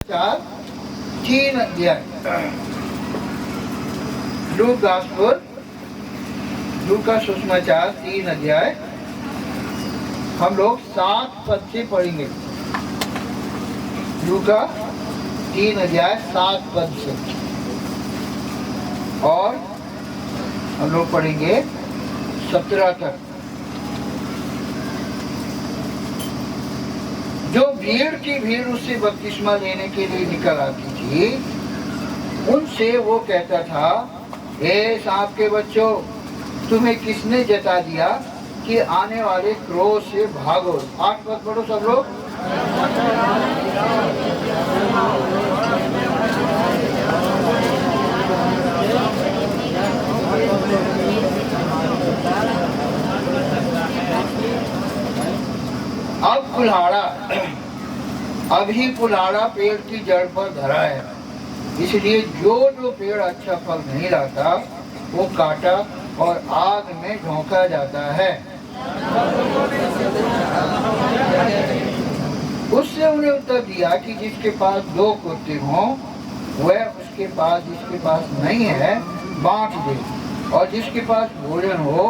सुसमाचार 3 अध्याय, लूका सुसमाचार 3 अध्याय हम लोग 7 पद से पढ़ेंगे। लूका 3 अध्याय 7 पद से, और हम लोग पढ़ेंगे 17 तक। जो भीड़ की भीड़ उससे बपतिस्मा लेने के लिए निकल आती थी, उनसे वो कहता था, हे सांप के बच्चों, तुम्हें किसने जता दिया कि आने वाले क्रोध से भागो। 8 पद पढ़ो सब लोग। अब कुल्हाड़ा, अभी कुल्हाड़ा पेड़ की जड़ पर धरा है, इसलिए जो पेड़ अच्छा फल नहीं लाता वो काटा और आग में झोंका जाता है। उसने उन्हें उत्तर दिया कि जिसके पास 2 कुत्ते हों वह उसके पास जिसके पास नहीं है बांट दे, और जिसके पास भोजन हो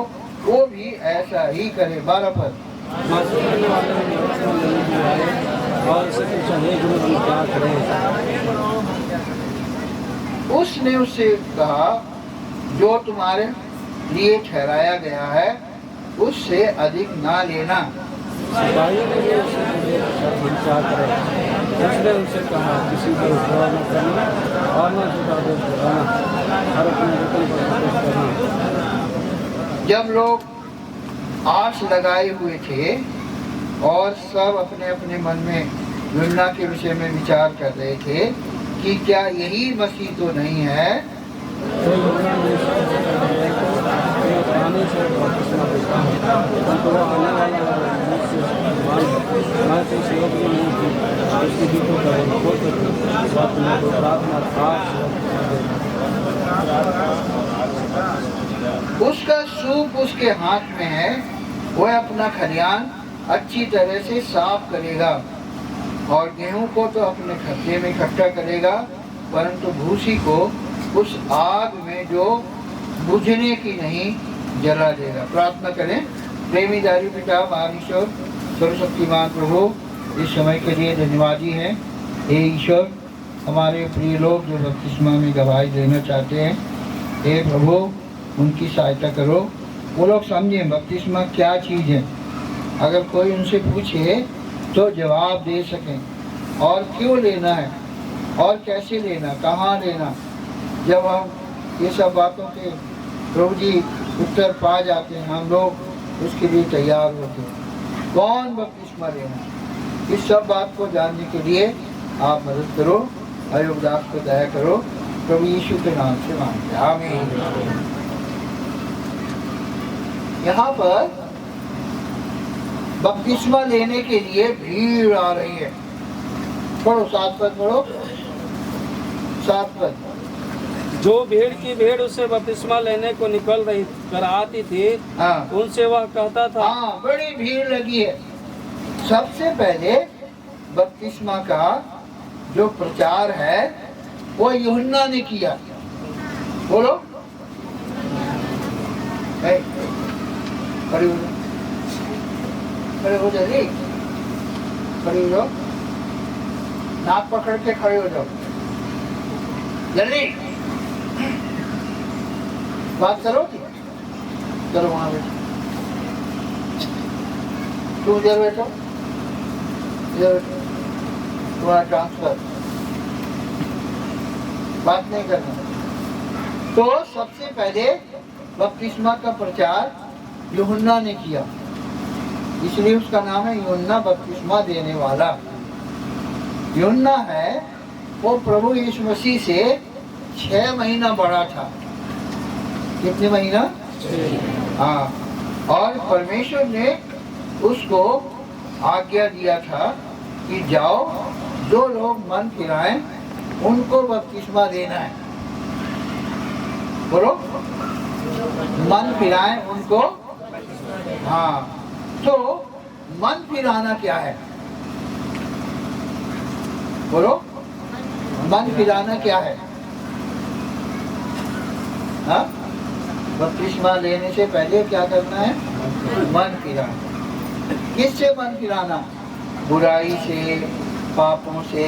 वो भी ऐसा ही करे। 12 पद। उसने उससे कहा, जो तुम्हारे लिए ठहराया गया है उससे अधिक ना लेना। उसने उनसे कहा, किसी को उपकार न करना और न झूठा दोष लगाना, हर अपने वतन पर दोष करना। जब लोग आस लगाए हुए थे और सब अपने अपने मन में यूहन्ना के विषय में विचार कर रहे थे कि क्या यही मसीह तो नहीं है, तो यूहन्ना ने पानी से बपतिस्मा देता है, उनको वो आने वाला मुझसे मैं तो इस लोक में नहीं थी, उसकी भी तो करें हो तो बात में तो प्रार्थना खास। उसका सूप उसके हाथ में है, वह अपना खलियान अच्छी तरह से साफ करेगा और गेहूं को तो अपने खत्ते में इकट्ठा करेगा, परंतु भूसी को उस आग में जो बुझने की नहीं जला देगा। प्रार्थना करें। प्रेमी दारी पिता महानीश्वर सर्वशक्तिमान प्रभु, इस समय के लिए धन्यवादी हैं। हे ईश्वर, हमारे प्रिय लोग जो बपतिस्मा में गवाही देना चाहते हैं, हे प्रभु उनकी सहायता करो, वो लोग समझें बपतिस्मा क्या चीज़ है। अगर कोई उनसे पूछे तो जवाब दे सकें, और क्यों लेना है और कैसे लेना, कहाँ लेना। जब हम ये सब बातों के प्रभु जी उत्तर पा जाते हैं, हम लोग उसके लिए तैयार होते हैं। कौन बपतिस्मा लेना, इस सब बात को जानने के लिए आप मदद करो। अयोगदास को दया करो, प्रभु यीशु के नाम से मांगते हैं, आमीन। यहाँ पर बपतिस्मा लेने के लिए भीड़ आ रही है। पढ़ो 7 पद, पढ़ो 7 पद। जो भीड़ की भीड़ उससे बपतिस्मा लेने को निकल रही कर आती थी, हाँ, उनसे वह कहता था। हाँ, बड़ी भीड़ लगी है। सबसे पहले बपतिस्मा का जो प्रचार है वो यूहन्ना ने किया। बोलो, खड़े हो जाओ, खड़े हो जल्दी, खड़े हो जाओ, नाक पकड़ के खड़े हो जाओ, जल्दी बात करो। चलो वहां बैठो, तुम इधर बैठो, इधर बैठो, तुम्हारा ट्रांसफर, बात नहीं करना। तो सबसे पहले बपतिस्मा का प्रचार यूहन्ना ने किया, इसलिए उसका नाम है यूहन्ना बपतिस्मा देने वाला। यूहन्ना है वो प्रभु यीशु मसीह से 6 महीना बड़ा था। कितने महीना? 6। हाँ, और परमेश्वर ने उसको आज्ञा दिया था कि जाओ, जो लोग मन फिराएं उनको बपतिस्मा देना है। बोलो, मन फिराएं उनको। हाँ, तो मन फिराना क्या है? बोलो, मन फिराना क्या है? हाँ, बपतिस्मा लेने से पहले क्या करना है? मन फिराना। किससे मन फिराना? बुराई से, पापों से,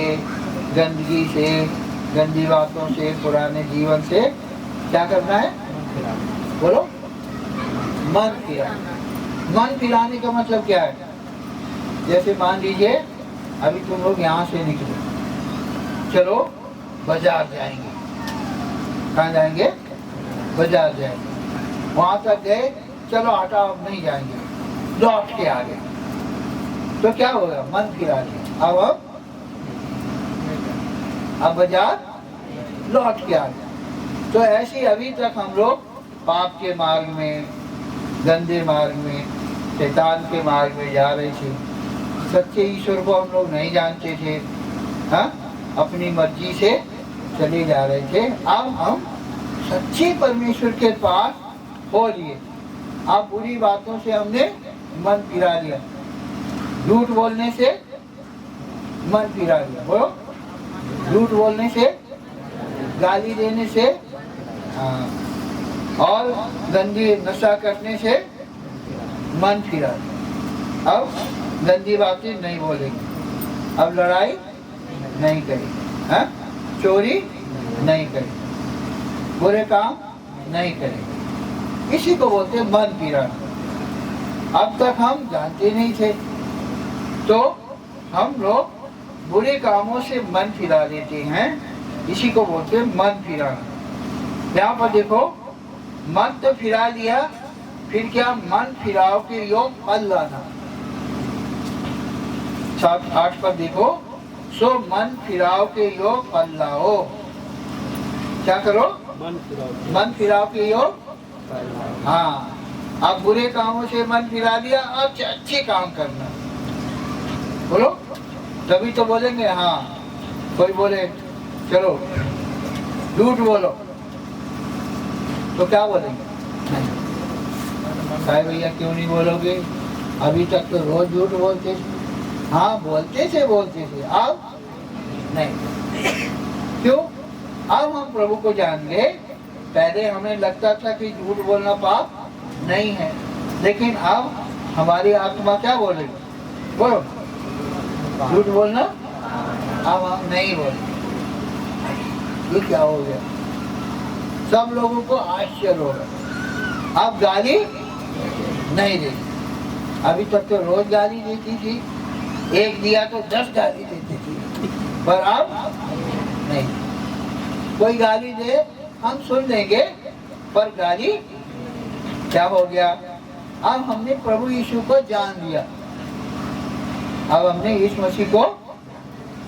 गंदगी से, गंदी बातों से, पुराने जीवन से। क्या करना है? बोलो, मन फिराना। मन फिराने का मतलब क्या है? जैसे मान लीजिए अभी तुम लोग यहाँ से निकले, चलो बाजार जाएंगे। कहाँ जाएंगे? बाजार जाएंगे। वहां तक गए, चलो हटा अब नहीं जाएंगे, लौट के आ गए, तो क्या होगा? मन फिरा लिया। अब बाजार लौट के आ गए। तो ऐसे अभी तक हम लोग पाप के मार्ग में, गंदे मार्ग में, शैतान के मार्ग में जा रहे थे। सच्चे ईश्वर को हम लोग नहीं जानते थे। हाँ, अपनी मर्जी से चले जा रहे थे। अब हम सच्चे परमेश्वर के पास हो लिए। अब बुरी बातों से हमने मन फिरा लिया, झूठ बोलने से मन फिरा लिया। बोलो, झूठ बोलने से, गाली देने से, और गंदी नशा करने से मन फिरा लिया। अब गंदी बातें नहीं बोलेंगे, अब लड़ाई नहीं करेंगे, हाँ? चोरी नहीं करेंगे, बुरे काम नहीं करेंगे। इसी को बोलते हैं मन फिराना। अब तक हम जानते नहीं थे, तो हम लोग बुरे कामों से मन फिरा लेते हैं। इसी को बोलते हैं मन फिराना। यहाँ पर देखो, मन तो फिरा लिया, फिर क्या? मन फिराव के योग फल लाना। 7-8 पर देखो, सो मन फिराव के योग फल लाओ। क्या करो? मन फिराव के योग। हाँ, अब बुरे कामों से मन फिरा लिया, अब अच्छे काम करना। बोलो, तभी तो बोलेंगे। हाँ, कोई बोले चलो झूठ बोलो, तो क्या बोलेंगे? साहब भैया क्यों नहीं बोलोगे? अभी तक तो रोज झूठ बोलते थे। हाँ, बोलते थे अब नहीं। क्यों? अब हम प्रभु को जान गए। पहले हमें लगता था कि झूठ बोलना पाप नहीं है, लेकिन अब हमारी आत्मा क्या बोलेगी? बोलो, झूठ बोलना अब हम नहीं बोले। ये क्या हो गया? सब लोगों को आश्चर्य होगा। अब गाली नहीं देती। अभी तक तो रोज गाली देती थी, एक दिया तो 10 गाली देती थी, पर अब नहीं। कोई गाली दे हम सुन लेंगे, पर गाली क्या हो गया? अब हमने प्रभु यीशु को जान लिया। अब हमने यीशु मसीह को,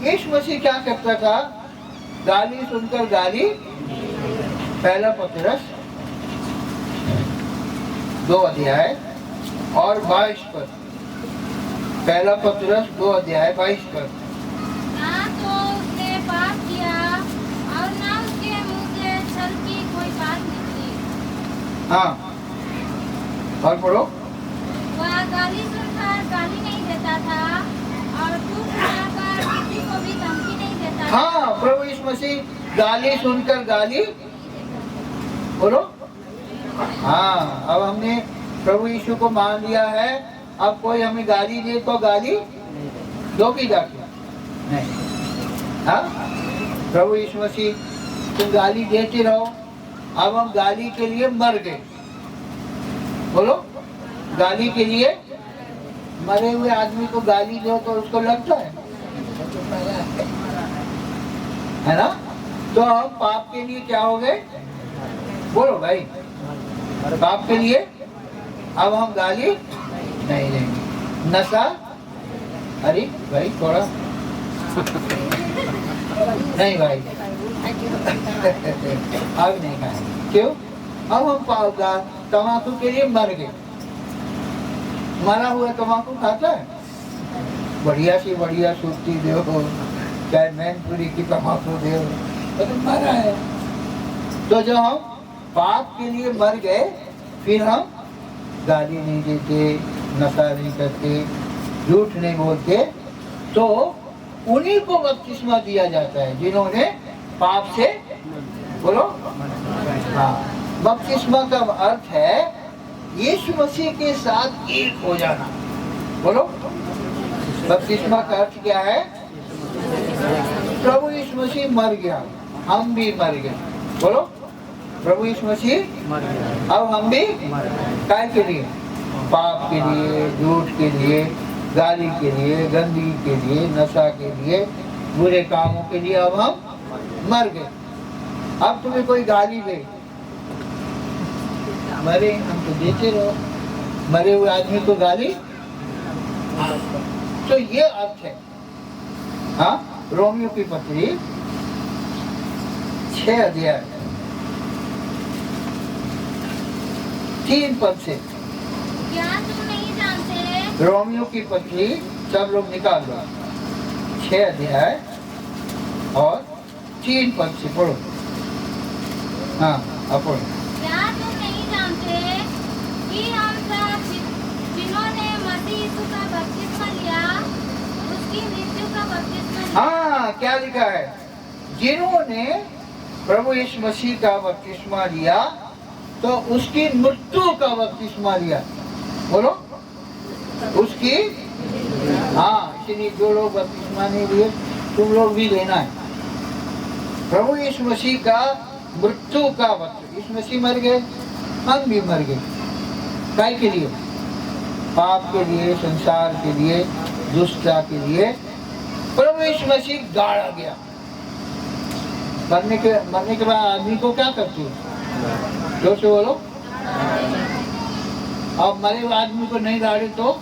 यीशु मसीह क्या करता था? गाली सुनकर गाली। पहला पतरस 2 अध्याय और 22 पद। पहला पतरस 2 अध्याय 22 पद। ना तो उसने पाप किया और ना उसके मुंह से छल की कोई बात निकली। हाँ, और पढ़ो। वह गाली सुनकर गाली नहीं देता था और तू सुनाकर किसी को भी धमकी नहीं देता था। हाँ, प्रभु यीशु मसीह गाली सुनकर गाली। बोलो, हाँ, अब हमने प्रभु यीशु को मान लिया है। अब कोई हमें गाली दे तो गाली दोगी जाके? नहीं। हाँ, प्रभु यीशु मसीह तुम गाली देते रहो। अब हम गाली के लिए मर गए। बोलो, गाली के लिए मरे हुए आदमी को गाली दो तो उसको लगता है ना? तो हम पाप के लिए क्या हो गए? बोलो भाई, पाप के लिए अब हम गाली नहीं देंगे। नशा, अरे भाई थोड़ा नहीं भाई, अब नहीं खाएंगे। क्यों? अब हम तम्बाकू के लिए मर गए। मरा हुआ तम्बाकू खाता है? बढ़िया सी बढ़िया सूखती दो, चाहे मैनपुरी की तम्बाकू दो, तो मरा है। तो जो हम पाप के लिए मर गए, फिर हम गाली नहीं देते, नशा नहीं करते, झूठ नहीं बोलते, तो उन्हीं को बपतिस्मा दिया जाता है जिन्होंने पाप से, बोलो, हाँ, बपतिस्मा का अर्थ है यीशु मसीह के साथ एक हो जाना। बोलो, बपतिस्मा का अर्थ क्या है? प्रभु यीशु मसीह मर गया, हम भी मर गए। बोलो, प्रभु यीशु मसीह मर गया, अब हम भी काय के लिए? पाप के लिए, झूठ के लिए, गाली के लिए, गंदगी के लिए, नशा के लिए, बुरे कामों के लिए अब हम मर गए। अब तुम्हें कोई गाली दे, मरे हम तो देते रहो, मरे हुए आदमी को गाली। तो ये अर्थ है। हाँ, रोमियो की पत्री 6 अध्याय 3 पद से। क्या तुम नहीं जानते? रोमियो की पत्री सब लोग निकाल लो, 6 अध्याय और 3 पद से पढ़ो। हाँ, अब पढ़ो। क्या तुम नहीं जानते कि हम सब जिन्होंने मसीह यीशु का बपतिस्मा लिया उसकी मृत्यु का बपतिस्मा लिया? हाँ, क्या लिखा है? जिन्होंने प्रभु यीशु मसीह का बपतिस्मा लिया तो उसकी मृत्यु का बपतिस्मा लिया। बोलो, उसकी, हाँ, इसलिए जो लोग बपतिस्मा नहीं लिए तुम लोग भी लेना है। प्रभु यीशु मसीह का मृत्यु का बपतिस्मा, यीशु मसीह मर गए, हम भी मर गए। काय के लिए? पाप के लिए, संसार के लिए, दुष्टता के लिए। प्रभु यीशु मसीह गाड़ा गया। मरने के बाद आदमी को क्या करते हो? जोर से बोलो। अब मरे हुए आदमी को नहीं गाड़े तो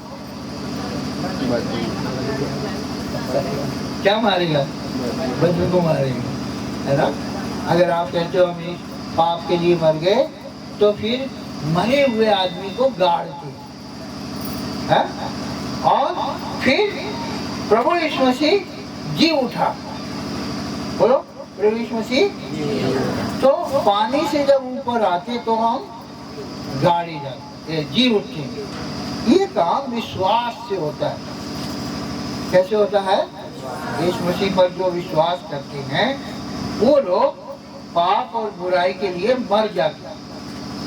क्या मारेगा? बच्चों को मारेगा, है ना? अगर आप कहते हो हम इस पाप के लिए मर गए तो फिर मरे हुए आदमी को गाड़ते हैं, और फिर प्रभु यीशु मसीह जी उठा। बोलो, प्रभु यीशु मसीह तो पानी से जब ऊपर आते तो हम गाड़े जाते, जी उठते। ये काम विश्वास से होता है। कैसे होता है? यीशु मसीह पर जो विश्वास करते हैं वो लोग पाप और बुराई के लिए मर जाते हैं।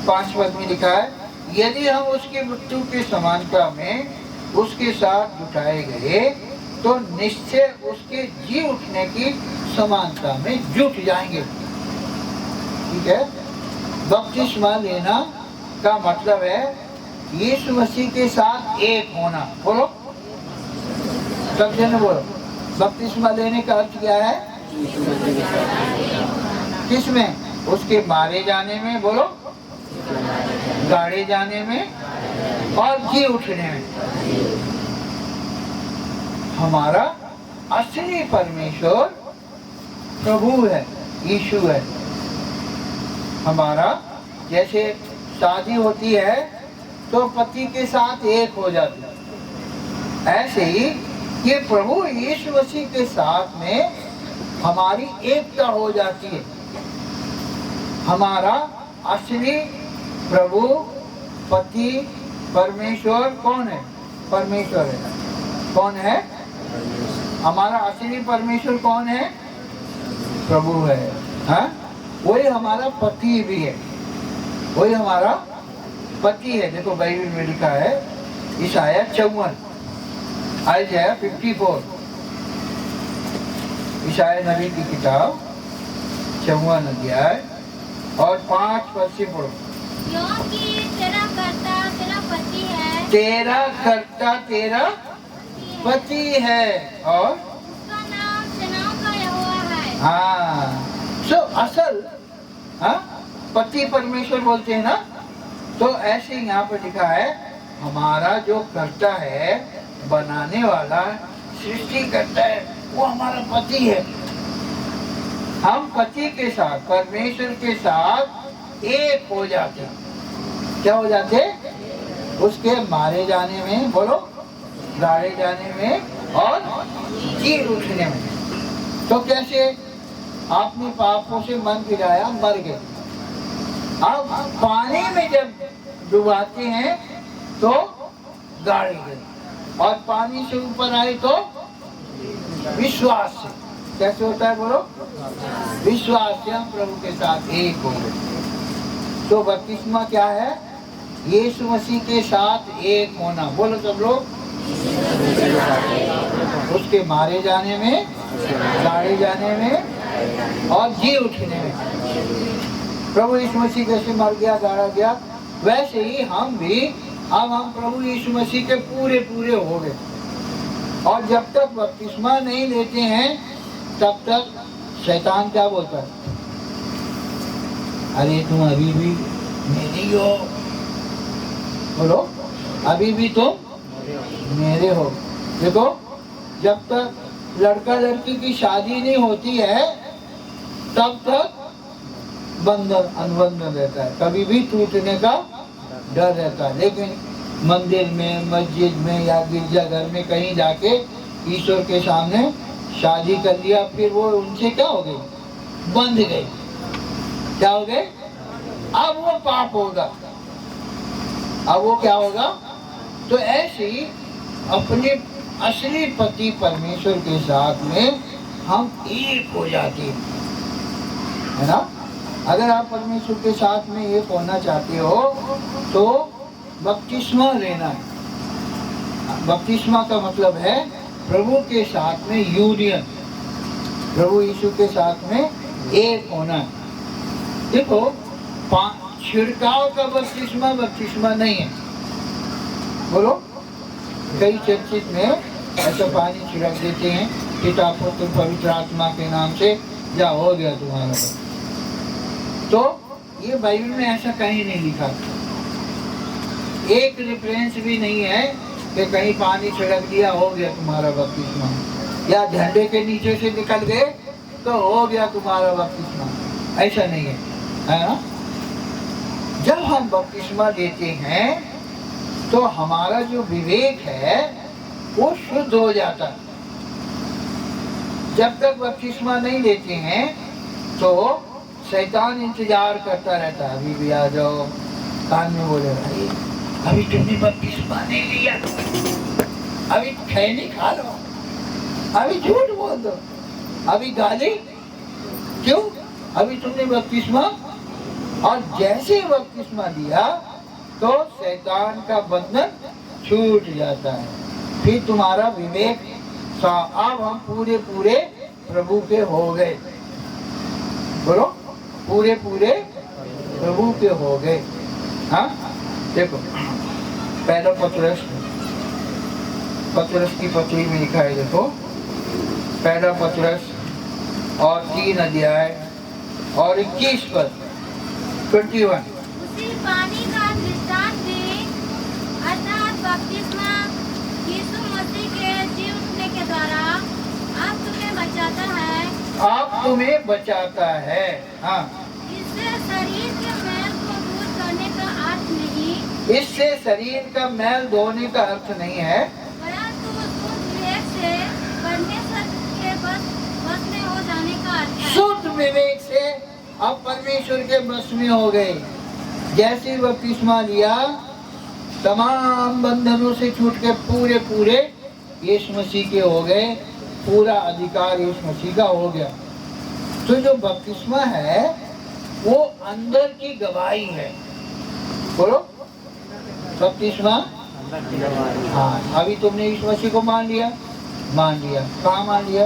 5 पद में लिखा है, यदि हम उसकी मृत्यु की समानता में उसके साथ जुटाए गए तो निश्चय उसके जी उठने की समानता में जुट जाएंगे। ठीक है? बपतिस्मा लेना का मतलब है यीशु मसीह के साथ एक होना। बोलो, सब जने बोलो, बपतिस्मा लेने का अर्थ क्या है? किसमें? उसके मारे जाने में, बोलो, गाड़े जाने में और जी उठने में। हमारा असली परमेश्वर प्रभु है, यीशु है। हमारा जैसे शादी होती है तो पति के साथ एक हो जाती है, ऐसे ही ये प्रभु यीशु मसीह के साथ में हमारी एकता हो जाती है। हमारा असली प्रभु पति परमेश्वर कौन है? परमेश्वर है। कौन है? हमारा असली परमेश्वर कौन है? प्रभु है। हाँ, वही हमारा पति भी है, वही हमारा पति है। देखो बाइबल में लिखा है, इशाया 54, आइज़ाया 54, इशाया नबी की किताब 54 अध्याय और 5 पद से पढ़ो। क्योंकि तेरा कर्ता तेरा पति है, तेरा कर्ता तेरा पति है और उसका नाम सेनाओं का यहोवा है। हाँ, सो असल, हाँ, पति परमेश्वर बोलते हैं ना, तो ऐसे यहाँ पर लिखा है हमारा जो कर्ता है, बनाने वाला, सृष्टि करता है, वो हमारा पति है। हम पति के साथ, परमेश्वर के साथ एक हो जाते हैं। क्या हो जाते? उसके मारे जाने में, बोलो, गाड़े जाने में और जी उठने में। तो कैसे? आपने पापों से मन फिराया, मर गए। अब पानी में जब डुबाते हैं तो गाड़े गए, और पानी से ऊपर आए तो विश्वास से। कैसे होता है बोलो? विश्वास से हम प्रभु के साथ एक हो गए। तो बपतिस्मा क्या है? यीशु मसीह के साथ एक होना। बोलो सब लोग। उसके मारे जाने में, गाड़े जाने में और जी उठने में। प्रभु यीशु मसीह जैसे मर गया, गाड़ा गया, वैसे ही हम भी, अब हम प्रभु यीशु मसीह के पूरे पूरे हो गए। और जब तक बपतिस्मा नहीं लेते हैं तब तक शैतान क्या बोलता है? अरे तुम अभी भी मेरे हो। बोलो, अभी भी तुम मेरे हो। देखो, जब तक लड़का लड़की की शादी नहीं होती है तब तक बंधन अनुबंधन रहता है, कभी भी टूटने का डर रहता है। लेकिन मंदिर में, मस्जिद में या गिरजाघर में कहीं जाके ईश्वर के सामने शादी कर लिया, फिर वो उनसे क्या हो गई? बंध गए। क्या हो गए? अब वो पाप होगा, अब वो क्या होगा? तो ऐसे ही अपने असली पति परमेश्वर के साथ में हम एक हो जाते हैं, है ना। अगर आप परमेश्वर के साथ में एक होना चाहते हो तो बपतिस्मा लेना है। बपतिस्मा का मतलब है प्रभु के साथ में यूनियन, प्रभु यीशु के साथ में एक होना। देखो, छिड़काव का बपतिस्मा नहीं है। बोलो, कई चर्चित में ऐसा पानी छिड़क देते हैं, पिता पुत्र पवित्र आत्मा के नाम से, या हो गया तुम्हारा। तो ये बाइबल में ऐसा कहीं नहीं लिखा, एक रेफरेंस भी नहीं है कि कहीं पानी छिड़क दिया हो गया तुम्हारा बपतिस्मा, या झंडे के नीचे से निकल गए तो हो गया तुम्हारा बपतिस्मा। ऐसा नहीं है ना। जब हम बपतिस्मा लेते हैं तो हमारा जो विवेक है वो शुद्ध हो जाता है। जब तक बपतिस्मा नहीं लेते हैं तो शैतान इंतजार करता रहता है, अभी भी आ जाओ, कान में बोले, भाई अभी तुमने बपतिस्मा नहीं लिया, अभी खैनी खा लो, अभी झूठ बोल दो, अभी गाली क्यों, अभी तुमने बपतिस्मा। और जैसे ही बपतिस्मा लिया तो शैतान का बंधन छूट जाता है, फिर तुम्हारा विवेक। अब हम पूरे पूरे प्रभु के हो गए। बोलो, पूरे पूरे प्रभु के हो गए। हाँ, देखो, पहला पतरस की पत्री में लिखा है, देखो, पहला पतरस और 3 अध्याय और 21 पद, 21। उसी पानी का दृष्टांत दे, अर्थात बपतिस्मा यीशु मसीह के जी उठने के द्वारा आप तुम्हें बचाता है। आप तुम्हें बचाता है। हाँ, इससे शरीर के मैल को दूर करने का अर्थ नहीं, इससे शरीर का मैल धोने का अर्थ नहीं है, परंतु शुद्ध विवेक से परमेश्वर के बस में हो जाने का अर्थ है। शुद्ध विवेक से अब परमेश्वर के बस में हो गए। जैसे बपतिस्मा लिया, तमाम बंधनों से छूट के पूरे पूरे यीशु मसीह के हो गए, पूरा अधिकार यीशु मसीह का हो गया। तो जो बपतिस्मा है वो अंदर की गवाही है। बोलो, बपतिस्मा। हाँ, अभी तुमने यीशु मसीह को मान लिया, कहाँ मान लिया?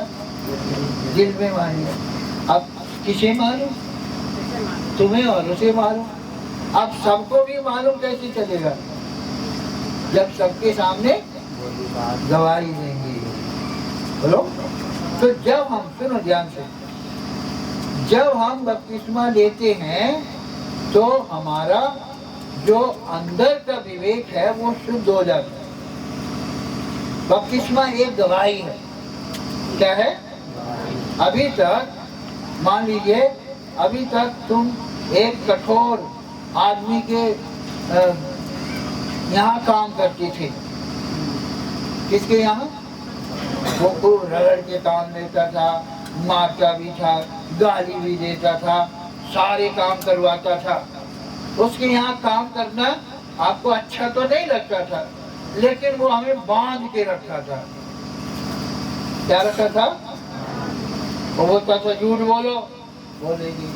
दिल में मान लिया। अब किसे मानो? तुम्हें और उसे मानो। अब सबको भी मालूम कैसे चलेगा? जब सबके सामने गवाही देंगे। बोलो, तो जब हम, सुनो ध्यान से, जब हम बपतिस्मा लेते हैं तो हमारा जो अंदर का विवेक है वो शुद्ध हो जाता है। बपतिस्मा एक गवाही है। क्या है? अभी तक, मान लीजिए, अभी तक तुम एक कठोर आदमी के यहाँ काम करते थे। किसके यहाँ? वो खूब रगड़ के काम लेता था, मारता भी था, गाली भी देता था, सारे काम करवाता था। उसके यहाँ काम करना आपको अच्छा तो नहीं लगता था, लेकिन वो हमें बांध के रखता था। क्या रखा था? वो बोलता था झूठ बोलो, बोलेगी,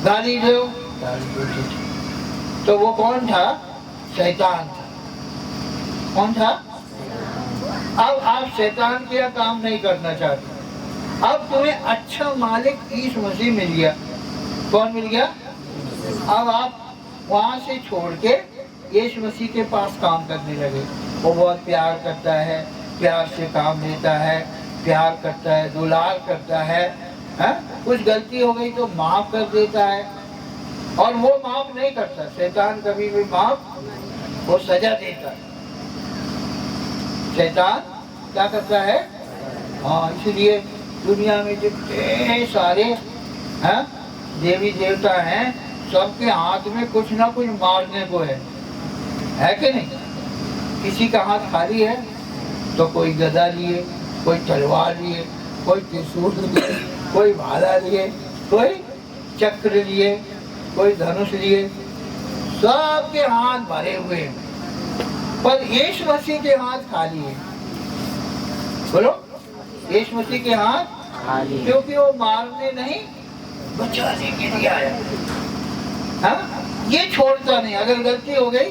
गाली दो, गाली देती थी। तो वो कौन था? शैतान था। कौन था? अब आप शैतान के काम नहीं करना चाहते। अब तुम्हें अच्छा मालिक यीशु मसीह मिल गया। कौन मिल गया? अब आप वहां से छोड़ के यीशु मसीह के पास काम करने लगे। वो बहुत प्यार करता है, प्यार से काम लेता है, प्यार करता है, दुलार करता है, कुछ गलती हो गई तो माफ कर देता है। और वो माफ नहीं करता, शैतान कभी भी माफ, वो सजा देता है। शैतान क्या करता है? हाँ, इसलिए दुनिया में जितने सारे देवी देवता हैं, सबके हाथ में कुछ ना कुछ मारने को है कि नहीं? किसी का हाथ खाली है तो कोई गदा लिए, कोई तलवार लिए, कोई त्रिशूल लिए, कोई भाला लिए, कोई चक्र लिए, कोई धनुष लिए, सबके हाथ भरे हुए हैं। पर यीशु मसीह के हाथ खाली है। बोलो, यीशु मसीह के हाथ खाली, क्योंकि वो मारने नहीं, बचाने के लिए आया। ये छोड़ता नहीं। अगर गलती हो गई,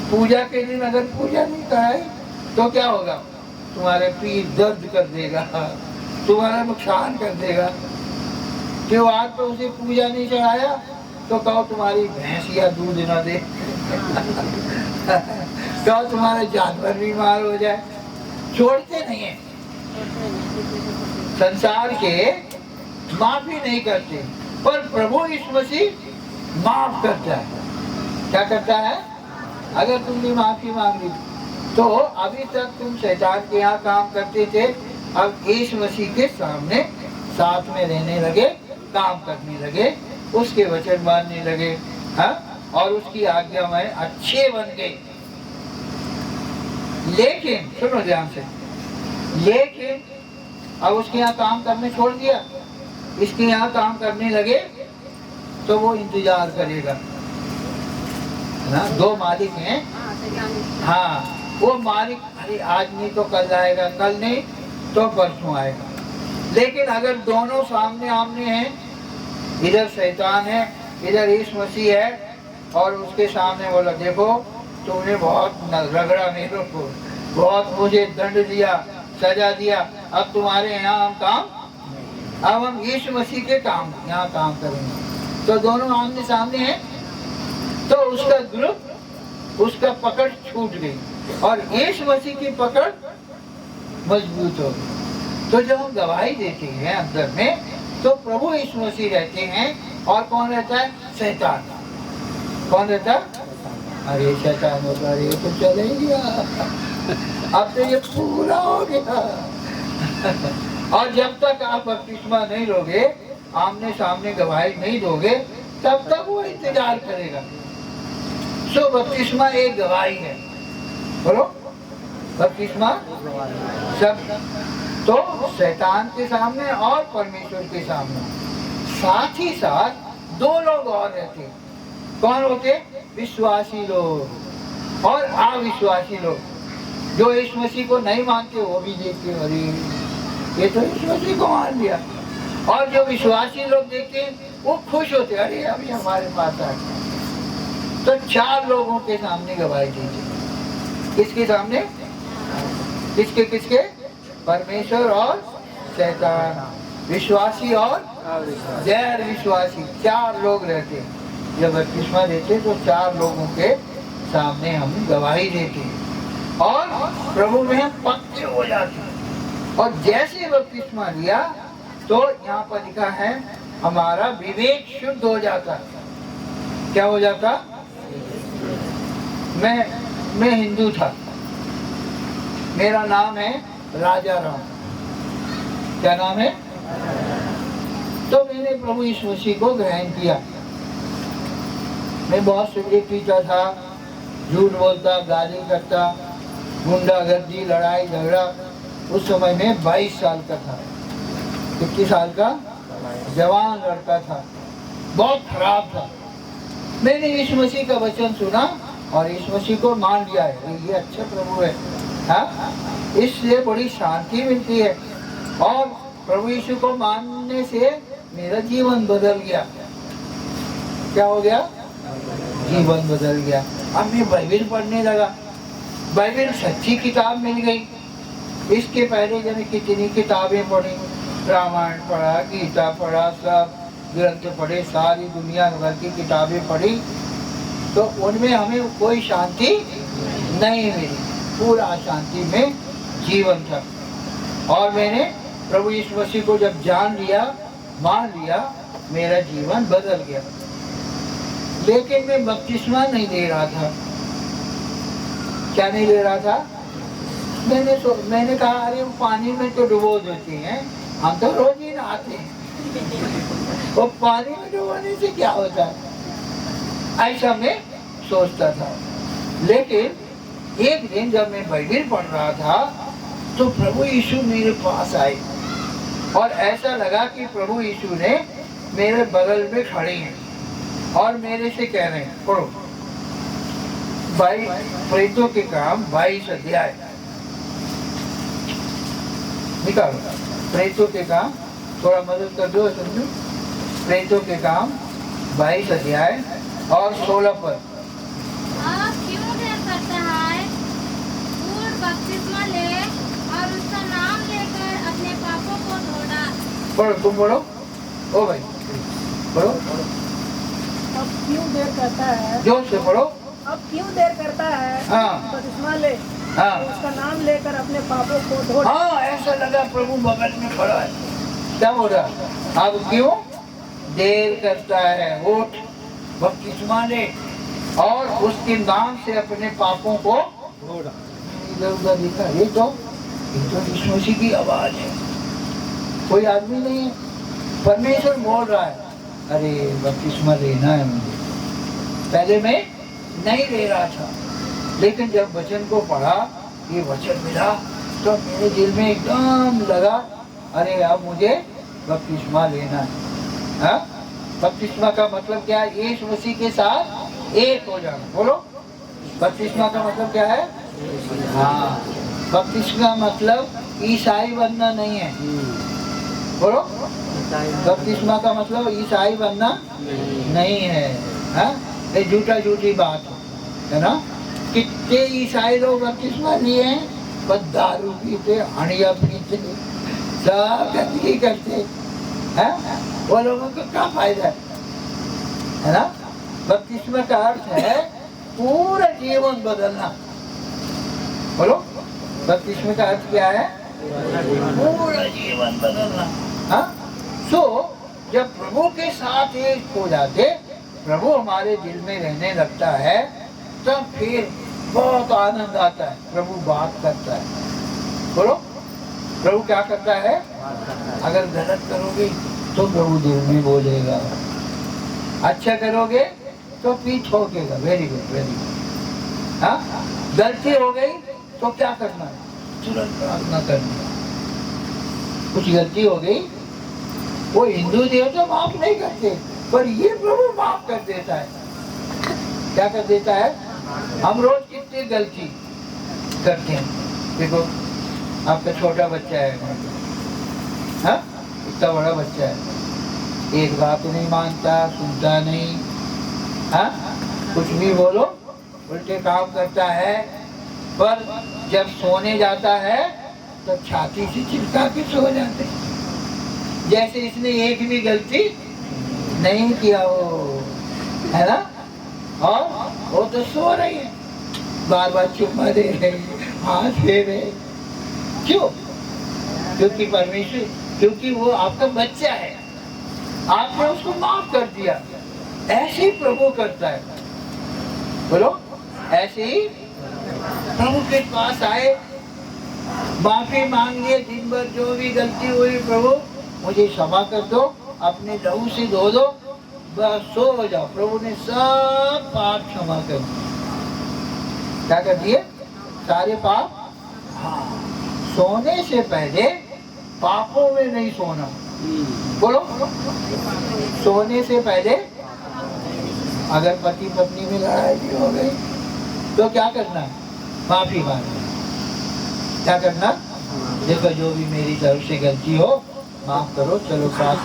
पूजा के दिन अगर पूजा नहीं कराई तो क्या होगा? तुम्हारे पीठ दर्द कर देगा, तुम्हारा नुकसान कर देगा। क्यों? आज तो उसे पूजा नहीं चढ़ाया तो कहो तुम्हारी भैंस या दूध ना दे कहो तुम्हारा जानवर बीमार हो जाए। छोड़ते नहीं है। संसार के माफी नहीं करते, पर प्रभु यीशु मसीह माफ करता है। क्या करता है? अगर तुमने माफी मांगी तो अभी तक तुम शैतान के यहाँ काम करते थे, अब यीशु मसीह के सामने साथ में रहने लगे, काम करने लगे, उसके वचन मानने लगे, और उसकी आज्ञा में अच्छे बन गए। लेकिन सुनो ध्यान से, लेकिन अब उसके यहाँ काम करने छोड़ दिया, इसके यहाँ काम करने लगे तो वो इंतजार करेगा ना। दो मालिक हैं, हाँ, वो मालिक अरे आज नहीं तो कल आएगा, कल नहीं तो परसों आएगा। लेकिन अगर दोनों सामने आमने हैं, इधर शैतान है, इधर यीशु मसीह है, और उसके सामने बोला देखो तुमने बहुत रगड़ा मेरे को, बहुत मुझे दंड दिया, सजा दिया, अब तुम्हारे यहाँ हम काम, अब हम यीशु मसीह के काम यहाँ काम करेंगे। तो दोनों आमने सामने हैं, तो उसका ग्रुप, उसका पकड़ छूट गई और यीशु मसीह की पकड़ मजबूत हो गई। तो जब हम गवाही देते हैं अंदर में, तो प्रभु यीशु मसीह रहते हैं, और कौन रहता है? शैतान। कौन रहता है? अरे शैतान होगा, ये तो चले गया, अब तो ये पूरा हो गया। और जब तक आप बपतिस्मा नहीं लोगे, आमने सामने गवाही नहीं दोगे, तब तक वो इंतजार करेगा। सो बपतिस्मा एक गवाही है। बोलो, बपतिस्मा सब तो शैतान के सामने और परमेश्वर के सामने। साथ ही साथ दो लोग और रहते। कौन होते? विश्वासी लोग और अविश्वासी लोग। जो यीशु मसीह को नहीं मानते वो भी देखते, अरे ये तो यीशु मसीह को मान लिया। और जो विश्वासी लोग देखते हैं वो खुश होते, अरे अभी हमारे पास आ गया। तो चार लोगों के सामने गवाही दीजिए। किसके सामने? किसके किसके? परमेश्वर और शैतान, विश्वासी और गैर विश्वासी, चार लोग रहते हैं। जब बपतिस्मा देते तो चार लोगों के सामने हम गवाही देते हैं और प्रभु में हम पक्के हो जाते हैं। और जैसे बपतिस्मा लिया तो यहाँ पर लिखा है हमारा विवेक शुद्ध हो जाता। क्या हो जाता? मैं हिंदू था, मेरा नाम है राजा राम। क्या नाम है? तो मैंने प्रभु यीशु मसीह को ग्रहण किया। मैं बहुत सिगरेट पीता था, झूठ बोलता, गाली करता, गुंडागर्दी, लड़ाई झगड़ा। उस समय में 22 साल का था। 21 साल का जवान लड़का था, बहुत खराब था। मैंने यीशु मसीह का वचन सुना और यीशु मसीह को मान लिया है, ये अच्छा प्रभु है, हाँ, इससे बड़ी शांति मिलती है। और प्रभु यीशु को मानने से मेरा जीवन बदल गया। क्या हो गया? जीवन बदल गया। अब मैं बाइबिल पढ़ने लगा। बाइबिल सच्ची किताब मिल गई। इसके पहले जब कितनी किताबें पढ़ी, रामायण पढ़ा, गीता पढ़ा, सब ग्रंथ पढ़े, सारी दुनिया भर की किताबें पढ़ी, तो उनमें हमें कोई शांति नहीं मिली। पूरा अशांति में जीवन था। और मैंने प्रभु यीशु मसीह को जब जान लिया, मान लिया, मेरा जीवन बदल गया। लेकिन मैं बपतिस्मा नहीं ले रहा था। क्या नहीं ले रहा था? मैंने कहा अरे वो पानी में तो डुबो देते हैं, हम तो रोज ही नहाते हैं, वो पानी में डुबोने से क्या होता है, ऐसा मैं सोचता था। लेकिन एक दिन जब मैं बाइबिल पढ़ रहा था तो प्रभु यीशु मेरे पास आए और ऐसा लगा कि प्रभु यीशु ने मेरे बगल में खड़े हैं और मेरे से कह रहे हैं, पढ़ो प्रेतों के काम 22 अध्याय निकालो। प्रेतों के काम, थोड़ा मदद कर दो समझो। प्रेतों के काम 22 अध्याय और 16 पर। आप क्यों देर करता है? उठ, बपतिस्मा ले और उसका नाम लेकर अपने पापों को धो डाल। पढ़ो, तुम पढ़ो। ओ भाई पढ़ो। अब क्यों देर करता है? जोर से पढ़ो। अब क्यों देर करता है? हाँ। बपतिस्मा ले, हाँ। उसका नाम लेकर अपने पापों को धो डाल। हाँ, ऐसा लगा प्रभु बगल में खड़ा है। क्या बोल रहा? अब क्यों देर करता है? उठ, बपतिस्मा ले और उसके नाम से अपने पापों को धो डाल। इधर उधर देखा, ये तो यीशु मसीह की आवाज है, कोई आदमी नहीं है। परमेश्वर बोल रहा है, अरे बपतिस्मा लेना है मुझे। पहले मैं नहीं ले रहा था, लेकिन जब वचन को पढ़ा, ये वचन मिला, तो मेरे दिल में एकदम लगा, अरे अब मुझे बपतिस्मा लेना है। हाँ? बपतिस्मा का मतलब क्या है? यीशु मसीह के साथ एक हो जाना। बोलो, बपतिस्मा का मतलब क्या है? हाँ, बपतिस्मा मतलब ईसाई बनना नहीं है। बोलो, बपतिस्मा का मतलब ईसाई बनना नहीं है। हाँ? ये झूठी बात है ना। कितने ईसाई लोग बपतिस्मा लिए हैं, बस दारू पीते, हंडिया पीते, सब गंदगी करते हैं। वो लोगों को क्या फायदा है ना। बपतिस्मा का अर्थ है पूरा जीवन बदलना। बोलो, बपतिस्मा का अर्थ क्या है? पूरा जीवन बदलना। हाँ? सो जब प्रभु के साथ एक हो जाते, प्रभु हमारे दिल में रहने लगता है, तब फिर बहुत आनंद आता है। प्रभु बात करता है। बोलो, प्रभु क्या करता है? अगर गलत करोगे तो प्रभु दिल में बोलेगा, अच्छा करोगे तो पीठ ठोकेगा। Very good, very good. हाँ, गलती हो गई तो क्या करना है? तुरंत प्रार्थना करनी है। कुछ गलती हो गई, वो हिंदू देवता माफ नहीं करते, पर ये प्रभु माफ कर देता है। क्या कर देता है? हम रोज कितनी गलती करते हैं। देखो, आपका छोटा बच्चा है, हाँ, इतना बड़ा बच्चा है, एक बात नहीं मानता, सुनता नहीं, हाँ, कुछ भी बोलो उल्टे काम करता है। पर जब सोने जाता है तो छाती से चिपका के सो जाते हैं, जैसे इसने एक भी गलती नहीं किया हो, है ना। और वो तो सो रही है, बार बार चुम्मा दे रहे, हाथ दे रहे। क्यों? क्योंकि परमेश्वर, क्योंकि वो आपका बच्चा है, आपने उसको माफ कर दिया। ऐसे ही प्रभु करता है। बोलो, ऐसे ही प्रभु के पास आए, माफी मांग लिए, दिन भर जो भी गलती हुई, प्रभु मुझे क्षमा कर दो, अपने लहू से धो दो, बस सो हो जाओ। प्रभु ने सब पाप क्षमा कर दिए। क्या कर दिए? सारे पाप। हाँ, सोने से पहले पापों में नहीं सोना। बोलो, सोने से पहले अगर पति पत्नी में लड़ाई भी हो गई तो क्या करना है? माफी मांगना। क्या करना? देखो जो भी मेरी तरफ से गलती हो माफ करो, चलो साथ